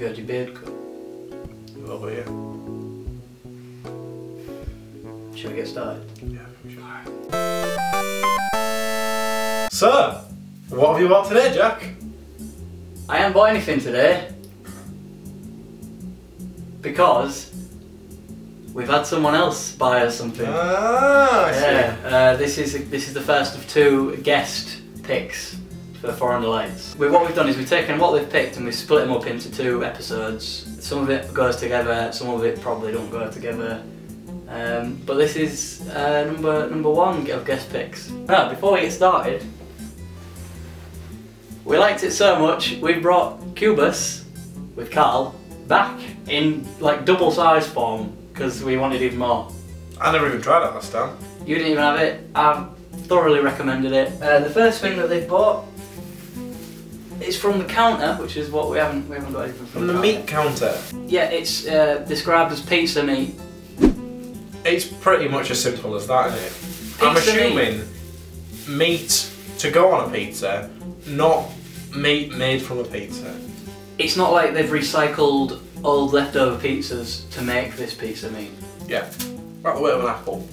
you had your beard cut? Over here. Shall we get started? Yeah, we should. So, what have you bought today, Jack? I haven't bought anything today because we've had someone else buy us something. Ah, I see. Yeah, this is the first of 2 guest picks for Foreign Delights. What we've done is we've taken what they've picked and we've split them up into 2 episodes. Some of it goes together, some of it probably don't go together. But this is number 1 of guest picks. Now, before we get started, we liked it so much we brought Cubus with Carl back in like double size form because we wanted even more. I never even tried it last time. You didn't even have it. I've thoroughly recommended it. The first thing that they bought is from the counter, which is what we haven't got anything From the meat counter? Yeah, it's described as pizza meat. It's pretty much as simple as that, isn't it? Pizza I'm assuming meat to go on a pizza, not meat made from a pizza. It's not like they've recycled old leftover pizzas to make this pizza meat. Yeah, about the weight of an apple.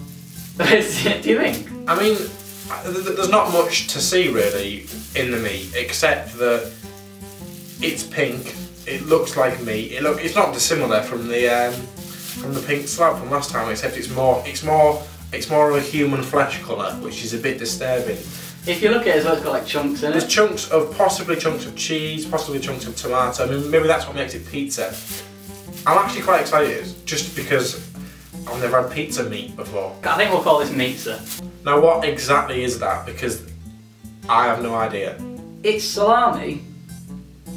Do you think? I mean, there's not much to see really in the meat, except that it's pink, it looks like meat, it's not dissimilar from the pink slab from last time, except it's more of a human flesh colour, which is a bit disturbing. If you look at it as well, it's got like chunks in it. There's possibly chunks of cheese, possibly chunks of tomato. I mean, maybe that's what makes it pizza. I'm actually quite excited, just because I've never had pizza meat before. I think we'll call this pizza. Now, what exactly is that? Because I have no idea. It's salami,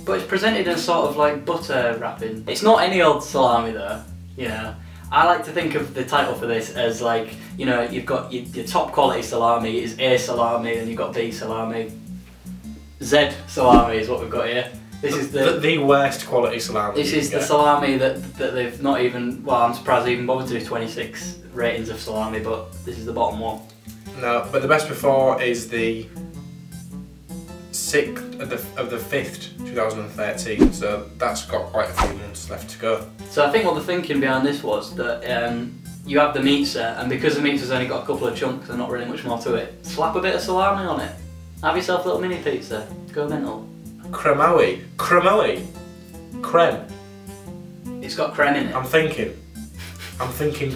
but it's presented in sort of like butter wrapping. It's not any old salami though, you know. I like to think of the title for this as like, you know, you've got your top quality salami is A salami, and you've got B salami. Z salami is what we've got here. This is the worst quality salami. This is the salami that they've not even, well, I'm surprised they even bothered to do 26 ratings of salami, but this is the bottom one. No, but the best before is the 6th of the 5th, 2013, so that's got quite a few months left to go. So I think what the thinking behind this was that you have the pizza, and because the pizza's only got a couple of chunks and not really much more to it, slap a bit of salami on it. Have yourself a little mini pizza. Go mental. Creme. It's got creme in it. I'm thinking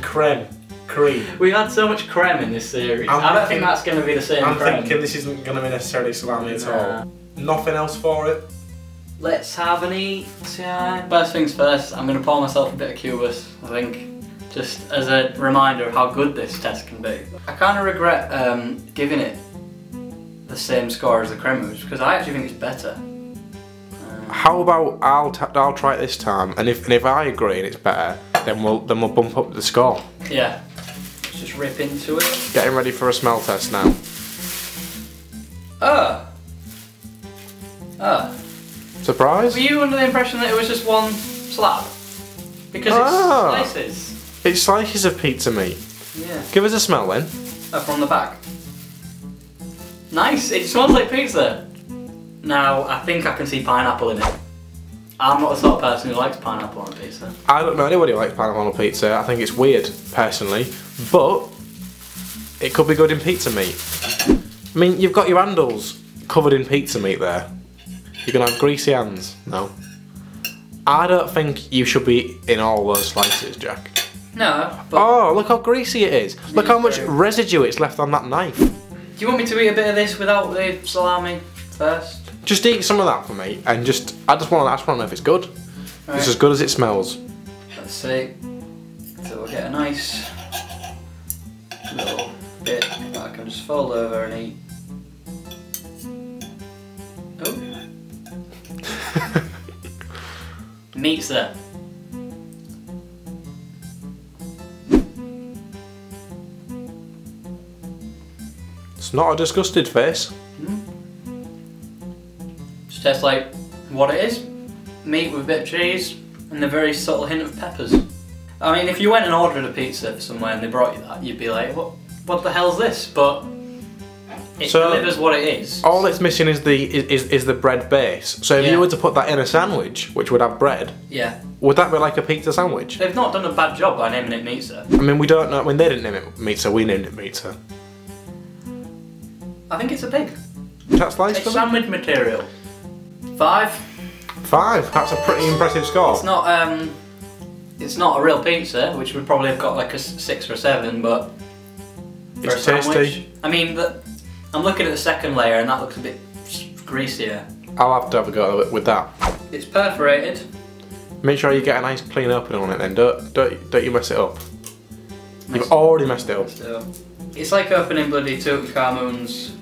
creme. Cream. We've had so much creme in this series. I don't think that's going to be the same I'm creme. thinking this isn't going to be necessarily salami at all. Nothing else for it. Let's have an eat. First things first, I'm going to pour myself a bit of Cubus, I think. Just as a reminder of how good this test can be. I kind of regret giving it the same score as the creme because I actually think it's better. How about I'll try it this time, and if I agree and it's better, then we'll bump up the score. Yeah. Let's just rip into it. Getting ready for a smell test now. Surprise? Were you under the impression that it was just one slab? Because it's slices. It's slices of pizza meat. Yeah. Give us a smell then. From the back. Nice, it smells like pizza. Now, I think I can see pineapple in it. I'm not the sort of person who likes pineapple on a pizza. I don't know anybody who likes pineapple on a pizza. I think it's weird, personally. But it could be good in pizza meat. I mean, you've got your handles covered in pizza meat there. You're gonna have greasy hands. No. I don't think you should be in all those slices, Jack. No, but... Oh, look how greasy it is. Look how much residue it's left on that knife. Do you want me to eat a bit of this without the salami first? Just eat some of that for me, and I just want to know if it's good. Right. It's as good as it smells. Let's see. So we'll get a nice little bit that I can just fold over and eat. Oh. Meat's there. It's not a disgusted face. Just tastes like what it is. Meat with a bit of cheese and a very subtle hint of peppers. I mean, if you went and ordered a pizza somewhere and they brought you that, you'd be like, what the hell's this? But It delivers what it is. All it's missing is the bread base. So if you were to put that in a sandwich, which would have bread, would that be like a pizza sandwich? They've not done a bad job by naming it pizza. I mean, we don't know. I mean, they didn't name it pizza. We named it pizza. I think it's a pig. That's nice. It's sandwich material. 5. 5. That's a pretty impressive score. It's not a real pizza, which would probably have got like a 6 or 7, but it's tasty. I mean, I'm looking at the second layer, and that looks a bit greasier. I'll have to have a go with that. It's perforated. Make sure you get a nice clean opening on it. Then don't you mess it up. You've already messed it up. It's like opening bloody Tutankhamun's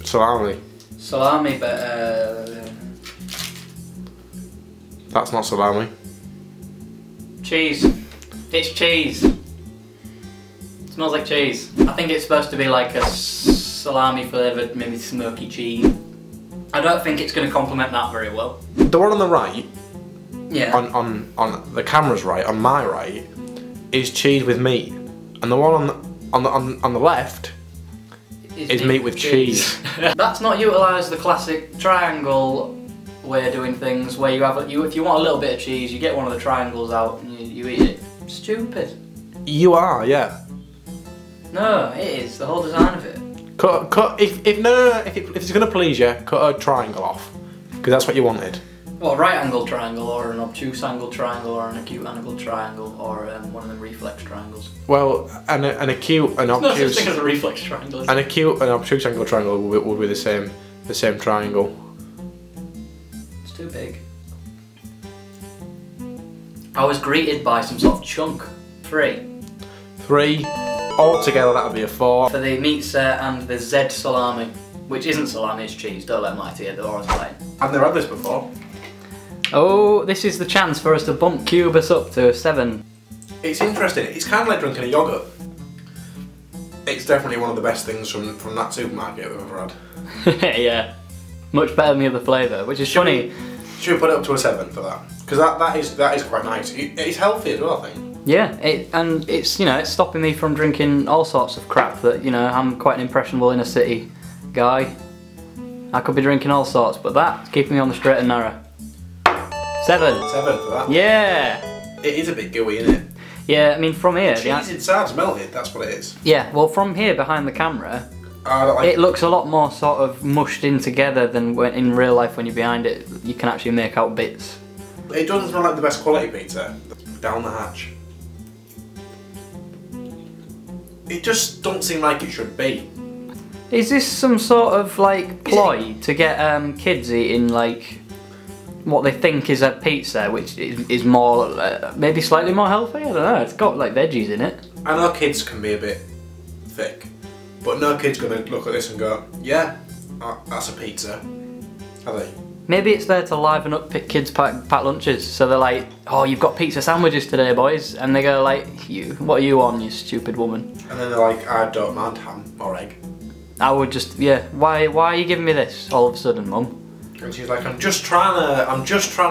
salami, but that's not salami. Cheese. It's cheese. It smells like cheese. I think it's supposed to be like a salami flavoured, maybe smoky cheese. I don't think it's going to complement that very well. The one on the right, on the camera's right, on my right, is cheese with meat, and the one on the left is meat with cheese. That's not utilised the classic triangle way of doing things, where you have if you want a little bit of cheese, you get one of the triangles out and you eat it. Stupid. You are, yeah. No, it is the whole design of it. If it's gonna please you, cut a triangle off, because that's what you wanted. Well, a right angle triangle, or an obtuse angle triangle, or an acute angle triangle, or one of them reflex triangles. Well, an obtuse. No such thing as a reflex triangle. An acute and obtuse angle triangle would be the same triangle. It's too big. I was greeted by some sort of chunk. 3. 3. Altogether, that would be a 4. For the pizza and the Z salami, which isn't salami, it's cheese. Don't let them lie to you. They're always lying. I've never had this before. Oh, this is the chance for us to bump Cubus up to a 7. It's interesting. It's kind of like drinking a yoghurt. It's definitely one of the best things from that supermarket we've ever had. Yeah, much better than the other flavour, which is funny. Should we put it up to a 7 for that? Because that is quite nice. It's healthy as well, I think. Yeah, and it's it's stopping me from drinking all sorts of crap that I'm quite an impressionable inner city guy. I could be drinking all sorts, but that's keeping me on the straight and narrow. 7. 7 for that. Yeah. It is a bit gooey, isn't it? Yeah, I mean from here. The cheese inside's melted. That's what it is. Yeah, well from here behind the camera, I don't like it looks a lot more sort of mushed in together than in real life. When you're behind it, you can actually make out bits. It doesn't smell like the best quality pizza. Down the hatch. It just don't seem like it should be. Is this some sort of like ploy to get kids eating like what they think is a pizza, which is more maybe slightly more healthy? I don't know. It's got like veggies in it. I know kids can be a bit thick, but no kid's gonna look at this and go, yeah, that's a pizza. Are they? Maybe it's there to liven up kids' pack lunches, so they're like, oh, you've got pizza sandwiches today, boys, and they go like, what are you on, you stupid woman? And then they're like, I don't mind ham or egg. I would just, yeah, why are you giving me this all of a sudden, Mum? And she's like, I'm just trying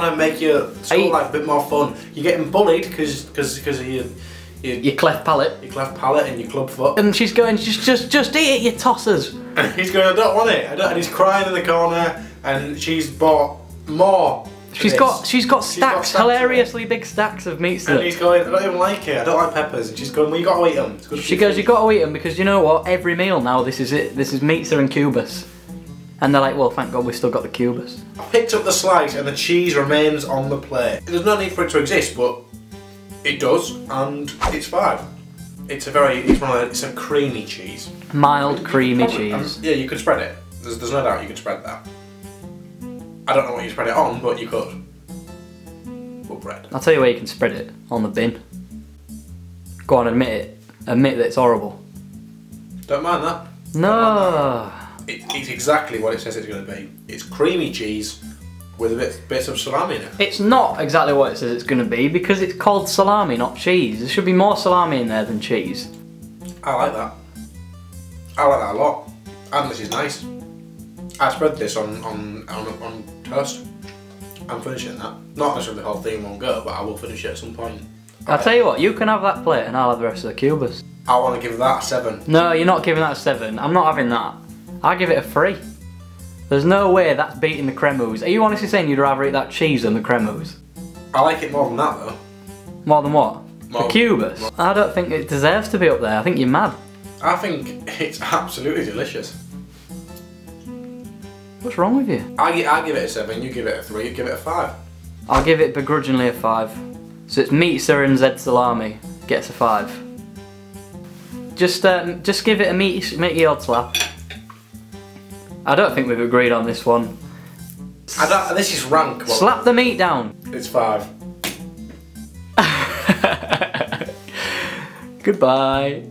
to make your school life a bit more fun. You're getting bullied because of your cleft palate. Your cleft palate and your club foot. And she's going, just eat it, you tossers. And he's going, I don't want it. And he's crying in the corner. And she's bought more. She's got stacks, hilariously big stacks of meat. And he's going, I don't even like it. I don't like peppers. And she's going, well, you got to eat them. She goes, you got to eat them because you know what? Every meal now, this is it. This is pizza and Cubus. And they're like, well, thank God we've still got the Cubus. I picked up the slice and the cheese remains on the plate. There's no need for it to exist, but it does, and it's 5. It's a creamy cheese. Mild creamy cheese. Yeah, you could spread it. There's no doubt you could spread that. I don't know what you spread it on, but you could. But bread. I'll tell you where you can spread it. On the bin. Go on, admit it. Admit that it's horrible. Don't mind that. No. It's exactly what it says it's going to be. It's creamy cheese with a bits of salami in it. It's not exactly what it says it's going to be because it's called salami, not cheese. There should be more salami in there than cheese. I like that. I like that a lot. And this is nice. I spread this on toast. I'm finishing that. Not necessarily the whole thing in one go, but I will finish it at some point. I'll tell you what, you can have that plate and I'll have the rest of the Cubus. I want to give that a 7. No, you're not giving that a 7. I'm not having that. I'll give it a 3. There's no way that's beating the cremous. Are you honestly saying you'd rather eat that cheese than the cremous? I like it more than that though. More than what? More the Cubus? I don't think it deserves to be up there. I think you're mad. I think it's absolutely delicious. What's wrong with you? I give it a 7, you give it a 3, you give it a 5. I'll give it begrudgingly a 5. So it's Meatza and Zed Salami gets a 5. Just give it a meaty odd slap. I don't think we've agreed on this one. This is rank. Slap the meat down. It's 5. Goodbye.